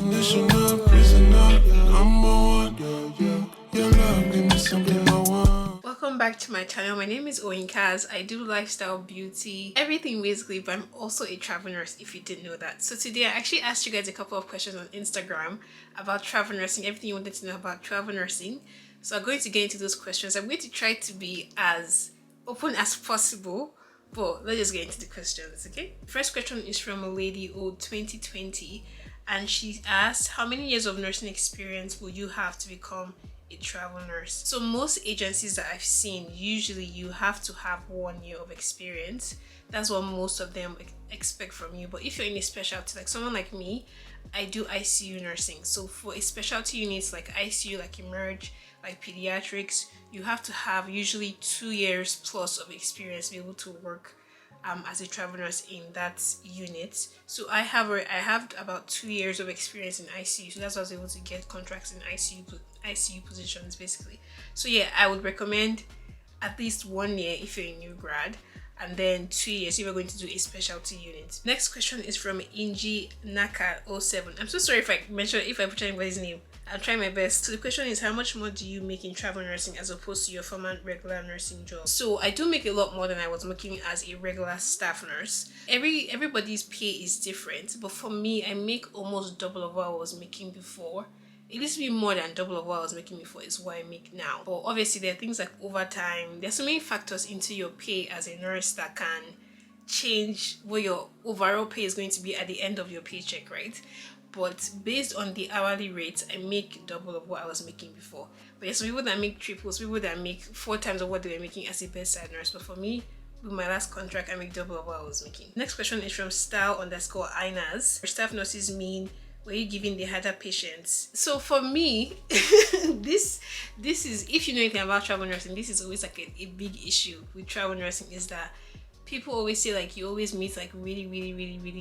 Unconditional prisoner, number one. Your love give me something I want. Welcome back to my channel. My name is Oinkaz. I do lifestyle, beauty, everything basically, but I'm also a travel nurse if you didn't know that. So today I actually asked you guys a couple of questions on Instagram about travel nursing, everything you wanted to know about travel nursing. So I'm going to get into those questions. I'm going to try to be as open as possible, but let's just get into the questions, okay? First question is from a lady, old 2020, and she asked, how many years of nursing experience will you have to become a travel nurse? So most agencies that I've seen, usually you have to have 1 year of experience. That's what most of them expect from you. But if you're in a specialty, like someone like me, I do ICU nursing. So for a specialty units like ICU, like Emerge, like pediatrics, you have to have usually 2 years plus of experience to be able to work as a travel nurse in that unit. So I have about 2 years of experience in ICU, so that's why I was able to get contracts in ICU positions basically. So yeah, I would recommend at least 1 year if you're a new grad, and then 2 years if you're going to do a specialty unit. Next question is from Inji Naka 07. I'm so sorry if I butcher anybody's name. I'll try my best. So the question is, how much more do you make in travel nursing as opposed to your former regular nursing job? So I do make a lot more than I was making as a regular staff nurse. Everybody's pay is different, but for me, I make almost double of what I was making before. It used to be more than double of what I was making before is what I make now. But obviously there are things like overtime. There's so many factors into your pay as a nurse that can change what your overall pay is going to be at the end of your paycheck, right? But based on the hourly rates, I make double of what I was making before. But there's some people that make triples, people that make 4 times of what they were making as a bedside nurse. But for me, with my last contract, I make double of what I was making. Next question is from style_inas. For staff nurses mean, were you giving the harder patients? So for me, this is, if you know anything about travel nursing, this is always like a big issue with travel nursing, is that people always say like you always meet like really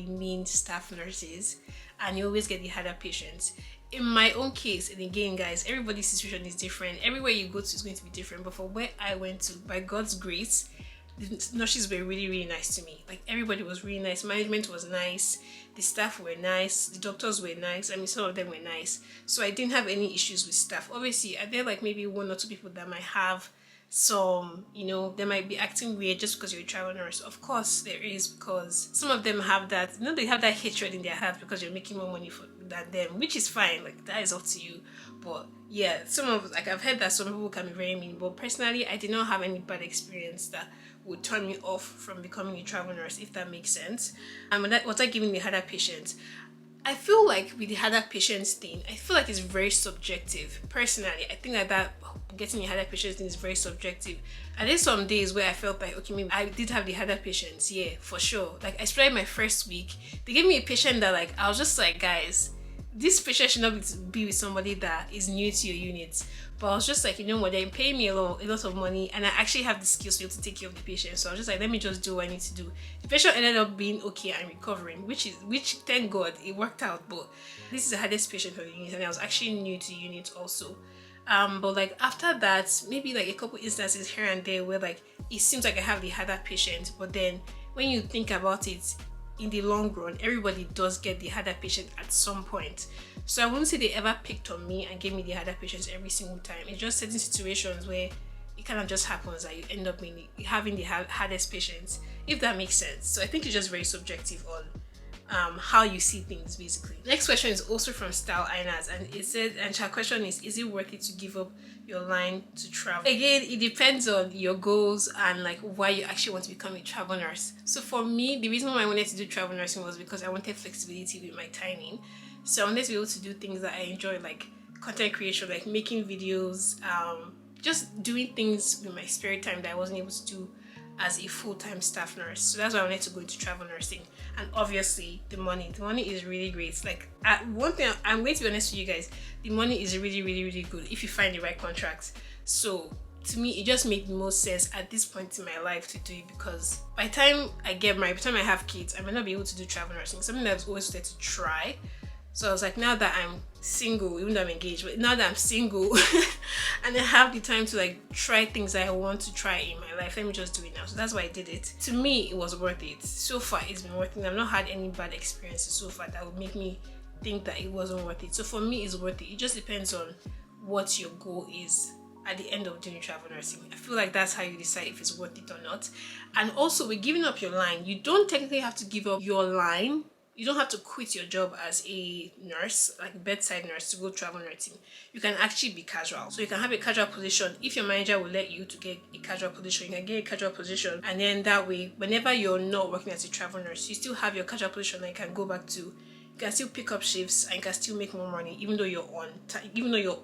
mean staff nurses, and you always get the harder patients. In my own case, and again guys, everybody's situation is different. Everywhere you go to is going to be different, but for where I went to, by God's grace, the nurses were really nice to me. Like everybody was really nice, management was nice, the staff were nice, the doctors were nice. I mean, some of them were nice, so I didn't have any issues with staff. Obviously are there like maybe 1 or 2 people that might have some, they might be acting weird just because you're a travel nurse? Of course there is, because some of them have that, they have that hatred in their heart because you're making more money than them, which is fine, like that is up to you. But yeah, I've heard that some people can be very mean, but personally I did not have any bad experience that would turn me off from becoming a travel nurse, if that makes sense. And was I giving the harder patients? I feel like with the harder patients thing, I feel like it's very subjective. Personally, I think that getting the harder patients thing is very subjective. And there's some days where I felt like, okay, maybe I did have the harder patients, yeah, for sure. Like I started my first week, they gave me a patient that like, I was just like, guys, this patient should not be with somebody that is new to your unit. But I was just like, you know what, they're paying me a lot of money, and I actually have the skills to be able to take care of the patient. So I was just like, let me just do what I need to do. The patient ended up being okay and recovering, which thank God it worked out. But this is the hardest patient for the unit, and I was actually new to the unit also. But like after that, maybe like a couple instances here and there where like it seems like I have the harder patient, but then when you think about it, in the long run, everybody does get the harder patient at some point. So I wouldn't say they ever picked on me and gave me the harder patients every single time. It's just certain situations where it kind of just happens that you end up having the hardest patients, if that makes sense. So I think it's just very subjective on how you see things basically. Next question is also from Style Inas, and it said, and her question is it worth it to give up your line to travel? Again, it depends on your goals and like why you actually want to become a travel nurse. So for me, the reason why I wanted to do travel nursing was because I wanted flexibility with my timing. So I wanted to be able to do things that I enjoy, like content creation, like making videos, just doing things with my spare time that I wasn't able to do as a full-time staff nurse. So that's why I wanted to go into travel nursing. And obviously the money is really great. Like one thing, I'm going to be honest with you guys, the money is really good if you find the right contracts. So to me, it just made the most sense at this point in my life to do it, because by the time I get married, by the time I have kids, I might not be able to do travel nursing. Something that I've always wanted to try. So I was like, now that I'm single, even though I'm engaged, but now that I'm single and I have the time to like try things that I want to try in my life, let me just do it now. So that's why I did it. To me, it was worth it. So far, it's been worth it. I've not had any bad experiences so far that would make me think that it wasn't worth it. So for me, it's worth it. It just depends on what your goal is at the end of doing travel nursing. I feel like that's how you decide if it's worth it or not. And also, with giving up your line, you don't technically have to give up your line. You don't have to quit your job as a nurse, like bedside nurse, to go travel nursing. You can actually be casual. So you can have a casual position. If your manager will let you to get a casual position, you can get a casual position. And then that way, whenever you're not working as a travel nurse, you still have your casual position that you can go back to. You can still pick up shifts and you can still make more money, even though you're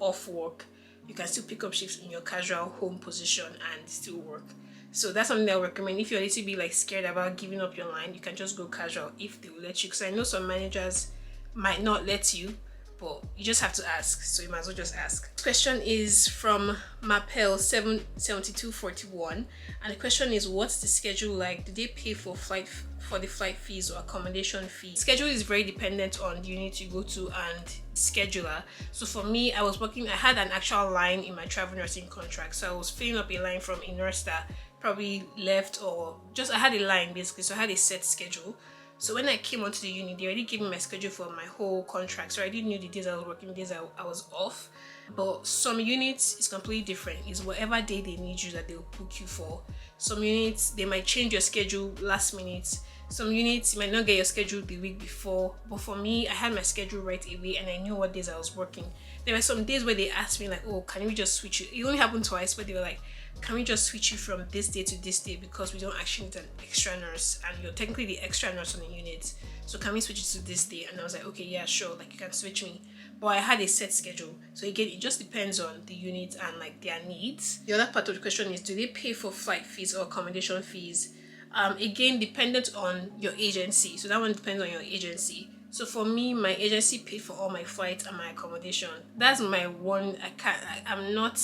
off work. You can still pick up shifts in your casual home position and still work. So that's something that I would recommend. If you're a little bit like scared about giving up your line, you can just go casual if they will let you. Because I know some managers might not let you, but you just have to ask. So you might as well just ask. This question is from Mapel77241, and the question is, what's the schedule like? Do they pay for the flight fees or accommodation fees? Schedule is very dependent on the unit you go to and scheduler. So for me, I had an actual line in my travel nursing contract. So I was filling up a line from a nurse that probably left, or just I had a line basically. So I had a set schedule. So when I came onto the unit, they already gave me my schedule for my whole contract. So I already knew the days I was working, the days I was off. But some units is completely different. It's whatever day they need you that they'll book you for. Some units, they might change your schedule last minute. Some units, you might not get your schedule the week before. But for me, I had my schedule right away and I knew what days I was working. There were some days where they asked me like, oh, can we just switch you? It only happened twice, but they were like, can we just switch you from this day to this day, because we don't actually need an extra nurse and you're technically the extra nurse on the unit, so can we switch it to this day? And I was like, okay, yeah, sure, like you can switch me. But I had a set schedule. So again, it just depends on the unit and like their needs. The other part of the question is, do they pay for flight fees or accommodation fees? Again, dependent on your agency. So that one depends on your agency. So for me, my agency paid for all my flights and my accommodation. That's my one. I'm not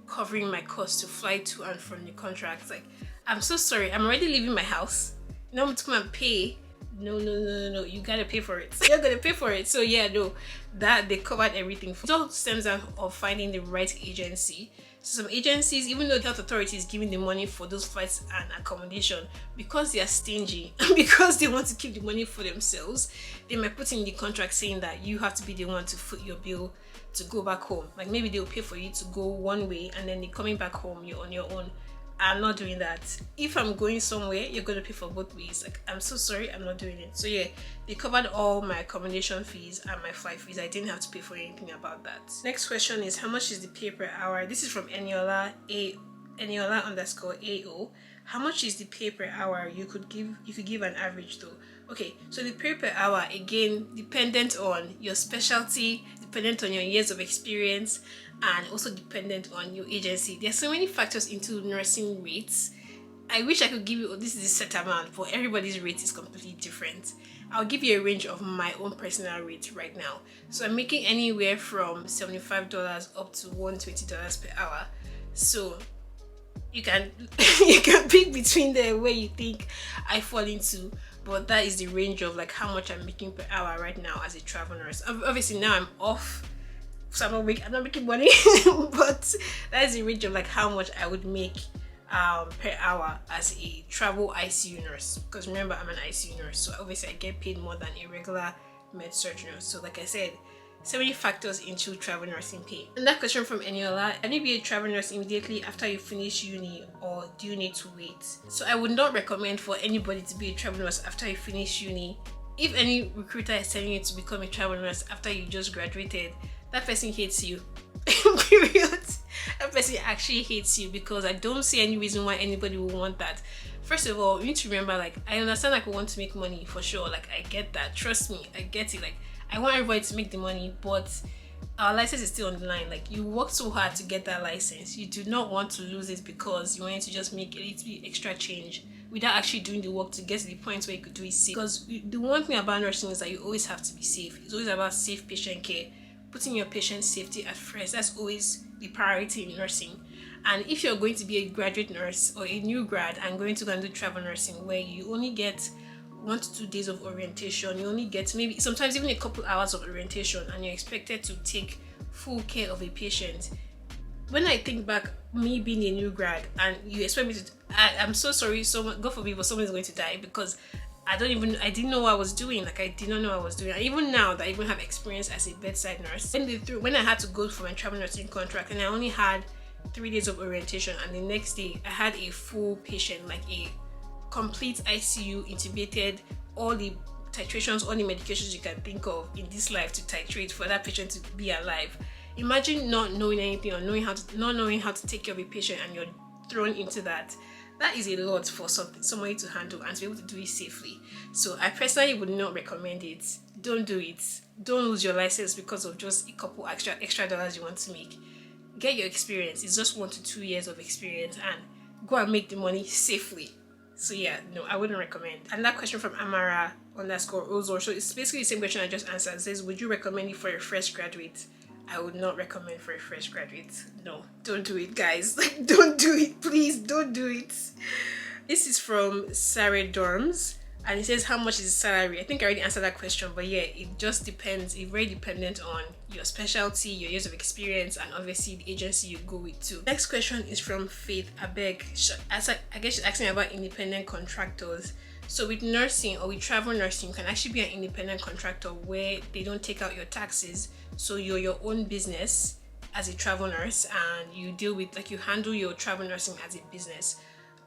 covering my costs to fly to and from the contract. Like, I'm so sorry, I'm already leaving my house. Now I'm to come and pay. No, you gotta pay for it. You're gonna pay for it. So yeah, no, that they covered everything. It all stems out of finding the right agency. So some agencies, even though the health authority is giving the money for those flights and accommodation, because they are stingy because they want to keep the money for themselves, they might put in the contract saying that you have to be the one to foot your bill to go back home. Like maybe they'll pay for you to go one way and then you're coming back home, you're on your own. I'm not doing that. If I'm going somewhere, you're going to pay for both ways. Like, I'm so sorry, I'm not doing it. So yeah, they covered all my accommodation fees and my flight fees. I didn't have to pay for anything about that. Next question is, how much is the pay per hour? This is from Eniola_AO. How much is the pay per hour? You could give an average though. Okay, so the pay per hour, again, dependent on your specialty, dependent on your years of experience, and also dependent on your agency. There's so many factors into nursing rates. I wish I could give you, oh, this is a set amount, but everybody's rate is completely different. I'll give you a range of my own personal rate right now. So I'm making anywhere from $75 up to $120 per hour. So you can pick between there where you think I fall into, but that is the range of like how much I'm making per hour right now as a travel nurse. Obviously now I'm off, so I'm not making money, but that is the range of like how much I would make per hour as a travel ICU nurse. Because remember, I'm an ICU nurse, so obviously I get paid more than a regular med surg nurse. So like I said, so many factors into travel nursing pay. And that question from Eniola, can you be a travel nurse immediately after you finish uni, or do you need to wait? So I would not recommend for anybody to be a travel nurse after you finish uni. If any recruiter is telling you to become a travel nurse after you just graduated, that person hates you. Period. That person actually hates you, because I don't see any reason why anybody would want that. First of all, you need to remember, like, I understand like we want to make money for sure. Like, I get that. Trust me, I get it. Like, I want everybody to make the money, but our license is still on the line. Like, you worked so hard to get that license. You do not want to lose it because you wanted to just make a little bit extra change without actually doing the work to get to the point where you could do it safe. Because the one thing about nursing is that you always have to be safe. It's always about safe patient care. Putting your patient's safety at first. That's always the priority in nursing. And if you're going to be a graduate nurse or a new grad and going to go and do travel nursing, where you only get 1 to 2 days of orientation, you only get maybe sometimes even a couple hours of orientation, and you're expected to take full care of a patient. When I think back, me being a new grad, and you expect me to, I'm so sorry, God forbid, but someone is going to die, because I didn't know what I was doing. Like, I did not know what I was doing. And even now that I even have experience as a bedside nurse, when I had to go for my travel nursing contract, and I only had 3 days of orientation, and the next day I had a full patient, like a complete ICU, intubated, all the titrations, all the medications you can think of in this life to titrate for that patient to be alive. Imagine not knowing anything, or not knowing how to take care of a patient, and you're thrown into that. That is a lot for somebody to handle and to be able to do it safely. So I personally would not recommend it. Don't do it. Don't lose your license because of just a couple extra dollars you want to make. Get your experience. It's just 1 to 2 years of experience, and go and make the money safely. So yeah, no, I wouldn't recommend. And that question from Amara_Ozor. So it's basically the same question I just answered. It says, would you recommend it for a fresh graduate? I would not recommend for a fresh graduate. No, don't do it, guys. Like, don't do it. Please don't do it. This is from Sarah Dorms, and it says, how much is the salary? I think I already answered that question, but yeah, it just depends. It's very dependent on your specialty, your years of experience, and obviously the agency you go with too. Next question is from Faith Abeg. I guess she's asking about independent contractors. So with nursing, or with travel nursing, you can actually be an independent contractor where they don't take out your taxes. So you're your own business as a travel nurse, and you deal with, like, you handle your travel nursing as a business.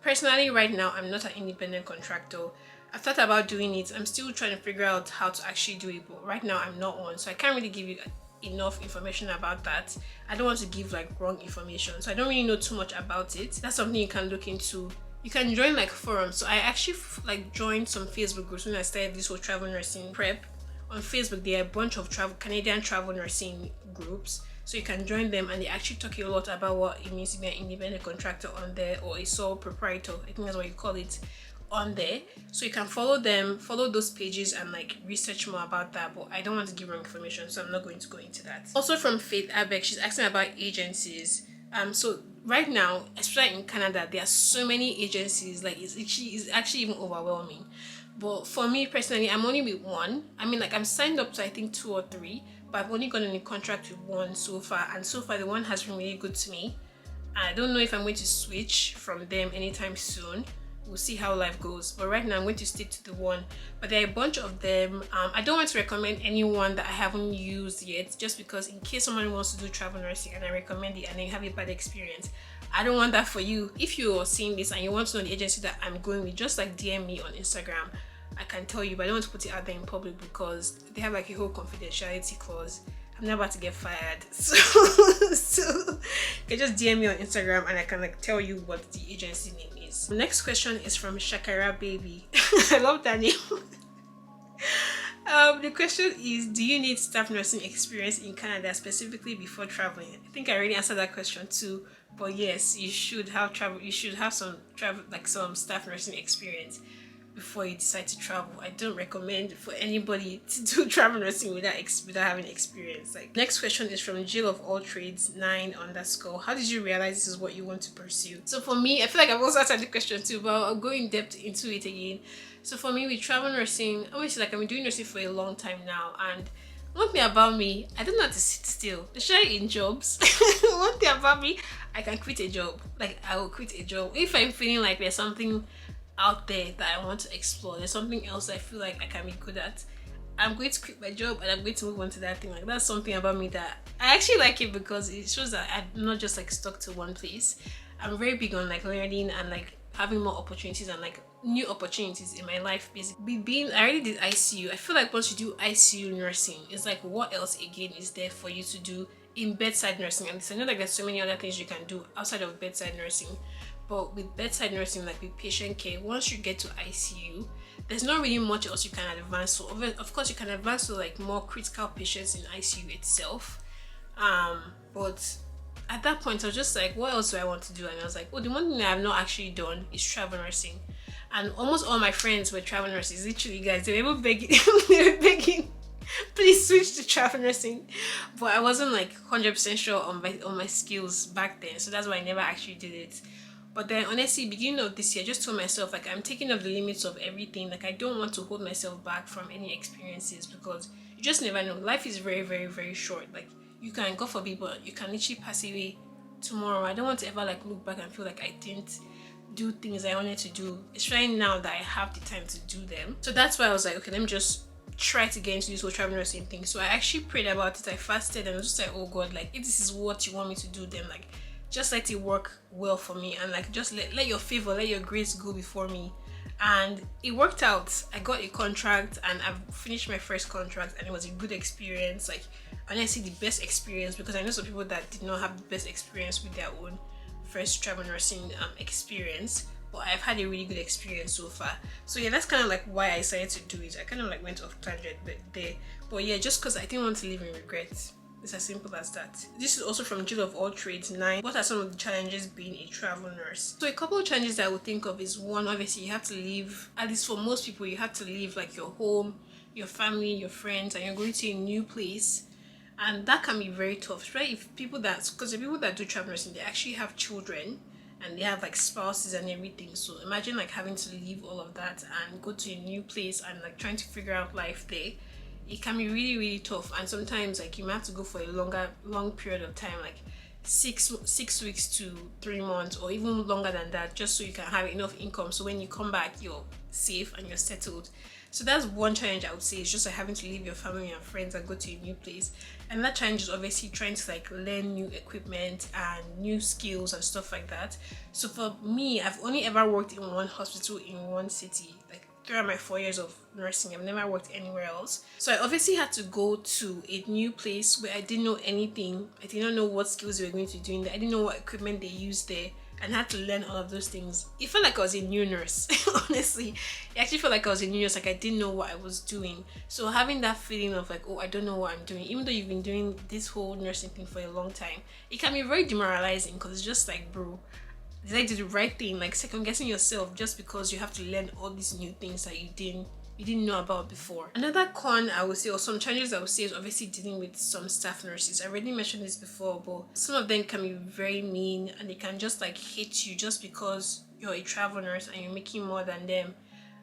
Personally, right now, I'm not an independent contractor. I've thought about doing it. I'm still trying to figure out how to actually do it, but right now I'm not one. So I can't really give you enough information about that. I don't want to give like wrong information. So I don't really know too much about it. That's something you can look into. You can join like forums. So I actually like joined some Facebook groups when I started this whole travel nursing prep. On Facebook, there are a bunch of Canadian travel nursing groups. So you can join them, and they actually talk a lot about what it means to be an independent contractor on there, or a sole proprietor. I think that's what you call it on there. So you can follow them, follow those pages, and like research more about that. But I don't want to give wrong information, so I'm not going to go into that. Also from Faith Abek, she's asking about agencies. So right now, especially in Canada, there are so many agencies. Like it's actually even overwhelming. But for me personally, I'm only with one. I mean, like, I'm signed up to I think 2 or 3, but I've only gotten a contract with one so far, and so far the one has been really good to me. I don't know if I'm going to switch from them anytime soon. We'll see how life goes, but right now I'm going to stick to the one. But there are a bunch of them. I don't want to recommend anyone that I haven't used yet, just because in case someone wants to do travel nursing and I recommend it and they have a bad experience, I don't want that for you. If you're seeing this and you want to know the agency that I'm going with, just like DM me on Instagram. I can tell you, but I don't want to put it out there in public because they have like a whole confidentiality clause. I'm not about to get fired, so you can just DM me on Instagram and I can like tell you what the agency name is. The next question is from Shakara Baby. I love that name. The question is, do you need staff nursing experience in Canada specifically before traveling? I think I already answered that question too, but yes, you should have some staff nursing experience before you decide to travel. I don't recommend for anybody to do travel nursing without having experience. Like, next question is from Jill of All Trades 9_. How did you realize this is what you want to pursue? So for me, I feel like I've also answered the question too, but I'll go in depth into it again. So for me, with travel nursing, obviously, like, I've been doing nursing for a long time now, and one thing about me, I don't know how to sit still, especially in jobs. One thing about me, I can quit a job. Like, I will quit a job if I'm feeling like there's something out there that I want to explore, there's something else I feel like I can be good at, I'm going to quit my job and I'm going to move on to that thing. Like, that's something about me that I actually like it, because it shows that I'm not just like stuck to one place. I'm very big on like learning and like having more opportunities and like new opportunities in my life. Basically, I already did ICU. I feel like once you do ICU nursing, it's like, what else again is there for you to do in bedside nursing? And I know like there's so many other things you can do outside of bedside nursing. But with bedside nursing, like with patient care, once you get to ICU, there's not really much else you can advance. So of course you can advance to like more critical patients in ICU itself. But at that point I was just like, what else do I want to do? And I was like, oh, the one thing I have not actually done is travel nursing. And almost all my friends were travel nurses. Literally, guys, they were begging, please switch to travel nursing. But I wasn't like 100% sure on my skills back then, so that's why I never actually did it. But then honestly, beginning of this year, I just told myself like, I'm taking off the limits of everything. Like, I don't want to hold myself back from any experiences, because you just never know. Life is very, very, very short. Like, you can, God forbid, but you can literally pass away tomorrow. I don't want to ever like look back and feel like I didn't do things I wanted to do, especially now that I have the time to do them. So that's why I was like, okay, let me just try to get into this whole travel nursing thing. So I actually prayed about it. I fasted and I was just like, oh God, like if this is what you want me to do, then like just let it work well for me, and like just let your favor, let your grace go before me. And it worked out. I got a contract and I've finished my first contract, and it was a good experience. Like honestly, the best experience, because I know some people that did not have the best experience with their own first travel nursing experience, but I've had a really good experience so far. So yeah, that's kind of like why I decided to do it. I kind of like went off tangent but yeah, just because I didn't want to live in regret. It's as simple as that. This is also from Jill of All Trades 9. What are some of the challenges being a travel nurse? So a couple of challenges that I would think of is, one, obviously you have to leave, at least for most people, you have to leave like your home, your family, your friends, and you're going to a new place. And that can be very tough, especially if people that, because the people that do travel nursing, they actually have children and they have like spouses and everything. So imagine like having to leave all of that and go to a new place and like trying to figure out life there. It can be really, really tough, and sometimes like you might have to go for a long period of time, like six weeks to 3 months, or even longer than that, just so you can have enough income, so when you come back you're safe and you're settled. So that's one challenge I would say, is just like having to leave your family and friends and go to a new place. And that challenge is obviously trying to like learn new equipment and new skills and stuff like that. So for me, I've only ever worked in one hospital in one city, like throughout my 4 years of nursing. I've never worked anywhere else. So I obviously had to go to a new place where I didn't know anything. I did not know what skills they were going to be doing there. I didn't know what equipment they used there, and I had to learn all of those things. It felt like I was a new nurse. Honestly, it actually felt like I was a new nurse, like I didn't know what I was doing. So having that feeling of like, oh, I don't know what I'm doing, even though you've been doing this whole nursing thing for a long time, it can be very demoralizing, because it's just like, bro, did I do the right thing? Like second guessing yourself just because you have to learn all these new things that you didn't know about before. Another con I would say, or some challenges I would say, is obviously dealing with some staff nurses. I already mentioned this before, but some of them can be very mean, and they can just like hate you just because you're a travel nurse and you're making more than them.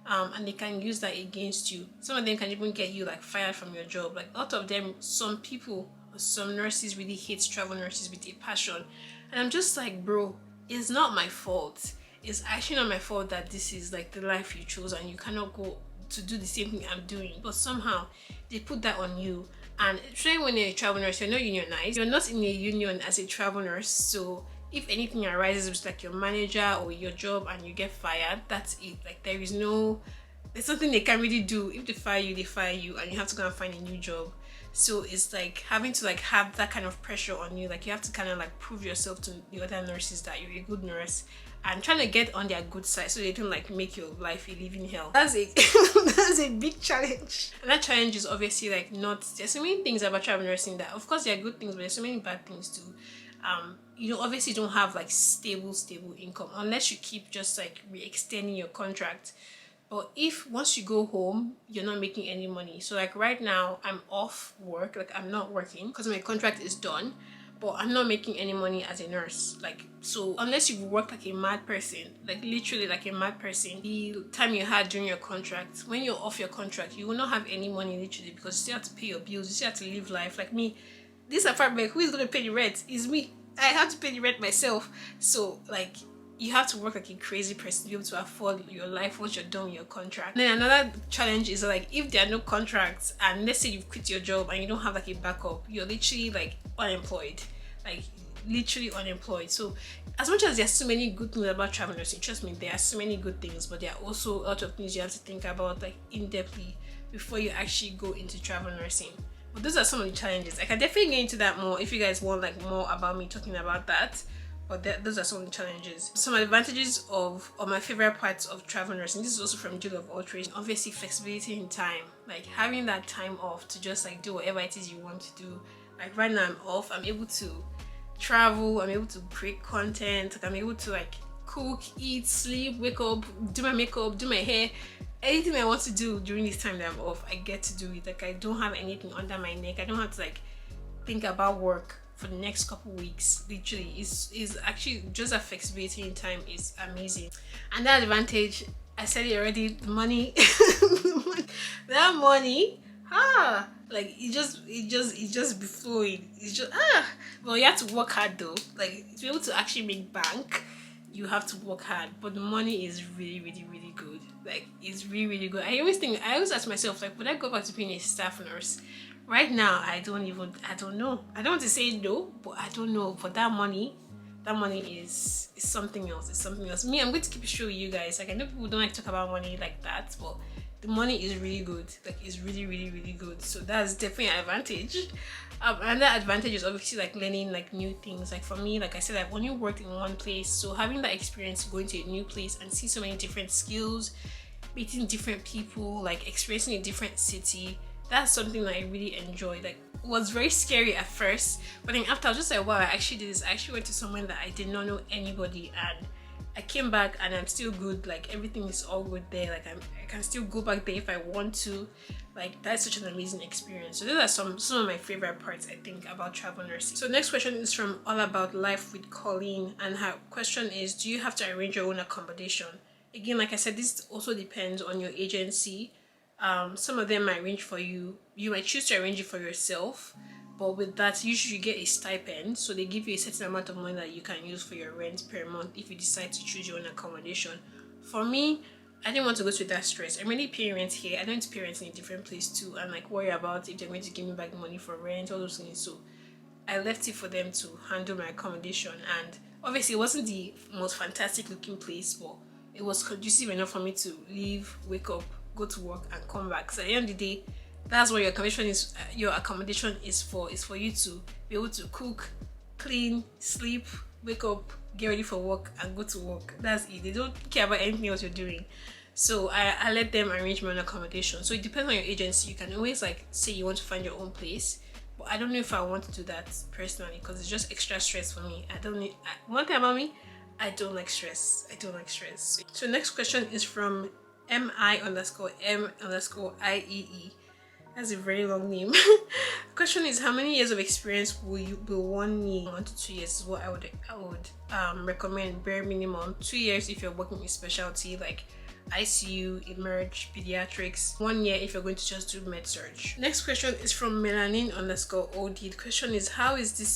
And they can use that against you. Some of them can even get you like fired from your job. Like a lot of them, some people, some nurses really hate travel nurses with a passion. And I'm just like, bro, it's not my fault. It's actually not my fault that this is like the life you chose and you cannot go to do the same thing I'm doing. But somehow they put that on you. And especially when you're a travel nurse, you're not unionized. You're not in a union as a travel nurse. So if anything arises with like your manager or your job and you get fired, that's it. Like there's something they can't really do. If they fire you and you have to go and find a new job. So it's like having to like have that kind of pressure on you. Like you have to kind of like prove yourself to the other nurses that you're a good nurse, and trying to get on their good side so they don't like make your life a living hell. That's a big challenge. And that challenge is obviously like there's so many things about travel nursing that of course there are good things, but there's so many bad things too. You obviously don't have like stable income unless you keep just like re-extending your contract. But if once you go home, you're not making any money. So like right now, I'm off work, like I'm not working because my contract is done, but I'm not making any money as a nurse. Like, so unless you work like a mad person, like literally like a mad person, the time you had during your contract, when you're off your contract, you will not have any money literally, because you still have to pay your bills, you still have to live life. Like me, this apartment, who is going to pay the rent? It's me. I have to pay the rent myself. So like, you have to work like a crazy person to be able to afford your life once you're done with your contract. And then another challenge is like, if there are no contracts and let's say you've quit your job and you don't have like a backup, you're literally like unemployed, like literally unemployed. So as much as there's so many good things about travel nursing, trust me, there are so many good things, but there are also a lot of things you have to think about like in-depthly before you actually go into travel nursing. But those are some of the challenges. I can definitely get into that more if you guys want like more about me talking about that. But those are some of the challenges. Some advantages of my favorite parts of travel nursing. This is also from Jill of All Trades. Obviously, flexibility in time. Like having that time off to just like do whatever it is you want to do. Like right now I'm off. I'm able to travel. I'm able to create content. Like I'm able to like cook, eat, sleep, wake up, do my makeup, do my hair. Anything I want to do during this time that I'm off, I get to do it. Like I don't have anything under my neck. I don't have to like think about work for the next couple weeks. Literally is actually just that flexibility in time is amazing. And that advantage, I said it already, the money. That money, like it just be flowing. It's just well, you have to work hard though, like to be able to actually make bank. you have to work hard, but the money is really, really, really good. Like, it's really, really good. I always ask myself, like, would I go back to being a staff nurse? Right now, I don't know. I don't want to say no, but I don't know. For that money is something else. It's something else. Me, I'm going to keep it showing with you guys. Like, I know people don't like to talk about money like that, but the money is really good. Like, it's really, really, really good. So that's definitely an advantage. Another advantage is obviously like learning like new things. Like for me, like I said, I've only worked in one place, so having that experience going to a new place and see so many different skills, meeting different people, like experiencing a different city, that's something that I really enjoyed. Like, it was very scary at first, but then after I was just like, wow, I actually did this. I actually went to somewhere that I did not know anybody, and I came back and I'm still good. Like, everything is all good there. Like, I can still go back there if I want to. Like, that's such an amazing experience. So those are some of my favorite parts, I think, about travel nursing. So next question is from All About Life with Colleen, and her question is, do you have to arrange your own accommodation? Again, like I said, this also depends on your agency. Some of them might arrange for you. You might choose to arrange it for yourself, but with that, usually you get a stipend, so they give you a certain amount of money that you can use for your rent per month if you decide to choose your own accommodation. For me, I didn't want to go through that stress. I'm really paying rent here. I don't need to pay rent in a different place too, and like worry about if they're going to give me back the money for rent, all those things. So I left it for them to handle my accommodation, and obviously it wasn't the most fantastic looking place, but it was conducive enough for me to leave, wake up, go to work, and come back. So at the end of the day, that's what your accommodation is. Your accommodation is for you to be able to cook, clean, sleep, wake up, get ready for work, and go to work. That's it. They don't care about anything else you're doing. So I let them arrange my own accommodation. So it depends on your agency. You can always like say you want to find your own place, but I don't know if I want to do that personally because it's just extra stress for me. One thing about me, I don't like stress. So next question is from MI_M_IEE. That's a very long name. Question is, how many years of experience will one need? 1 to 2 years is what I would recommend. Bare minimum 2 years if you're working with specialty like ICU, Emerge, Pediatrics. 1 year if you're going to just do med surg. Next question is from Melanin_OD. The question is, how is the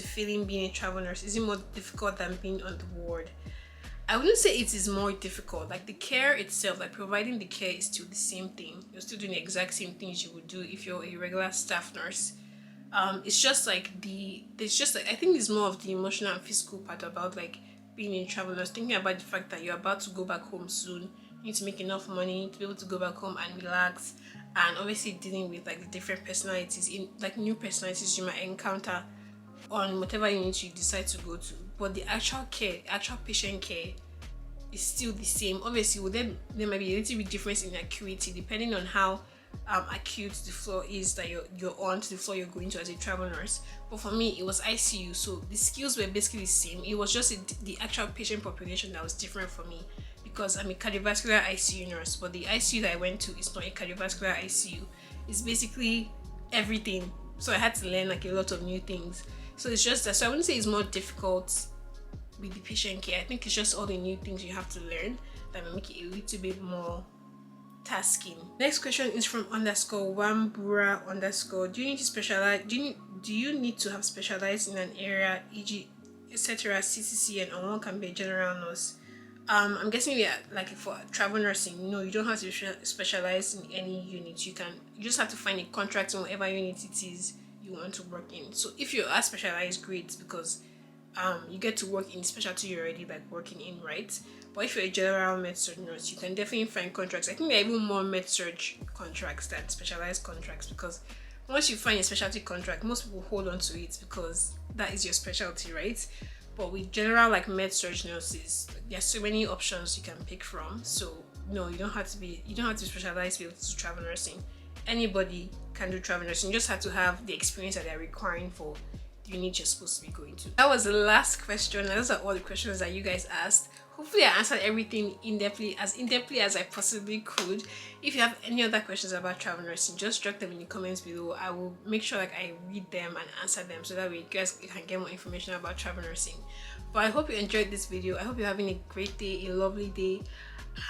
feeling being a travel nurse? Is it more difficult than being on the ward? I wouldn't say it is more difficult. Like, the care itself, like providing the care, is still the same thing. You're still doing the exact same things you would do if you're a regular staff nurse. It's just like I think it's more of the emotional and physical part about like being a travel nurse, thinking about the fact that you're about to go back home soon. You need to make enough money to be able to go back home and relax, and obviously dealing with like the different personalities, new personalities you might encounter on whatever unit you decide to go to. But the actual patient care is still the same. Obviously, there might be a little bit difference in acuity depending on how acute the floor is that you're on to the floor you're going to as a travel nurse. But for me, it was ICU, so the skills were basically the same. It was just the actual patient population that was different for me, because I'm a cardiovascular ICU nurse, but the ICU that I went to is not a cardiovascular ICU. It's basically everything. So I had to learn like a lot of new things. So it's just that. So I wouldn't say it's more difficult with the patient care. I think it's just all the new things you have to learn that will make it a little bit more tasking. Next question is from _Wambura_. Do you need to specialize? Do you need to have specialized in an area, e.g., etc., CCCN, or one can be a general nurse? I'm guessing like for travel nursing, no, you don't have to specialize in any unit. You just have to find a contract in whatever unit it is you want to work in. So if you are specialized, great, because you get to work in the specialty you're already like working in, right? But if you're a general med-surg nurse, you can definitely find contracts. I think there are even more med-surg contracts than specialized contracts, because once you find a specialty contract, most people hold on to it because that is your specialty, right? But with general like med-surg nurses, there's so many options you can pick from. So no, you don't have to be specialized to be able to do travel nursing. Anybody can do travel nursing. You just have to have the experience that they're requiring for the unit you're supposed to be going to. That was the last question. Those are all the questions that you guys asked. Hopefully I answered everything as in-depthly as I possibly could. If you have any other questions about travel nursing, just drop them in the comments below. I will make sure like I read them and answer them, so that way you guys can get more information about travel nursing. But I hope you enjoyed this video. I hope you're having a great day, a lovely day,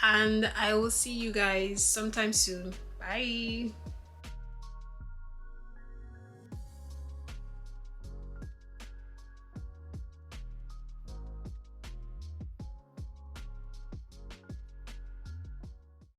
and I will see you guys sometime soon. Bye.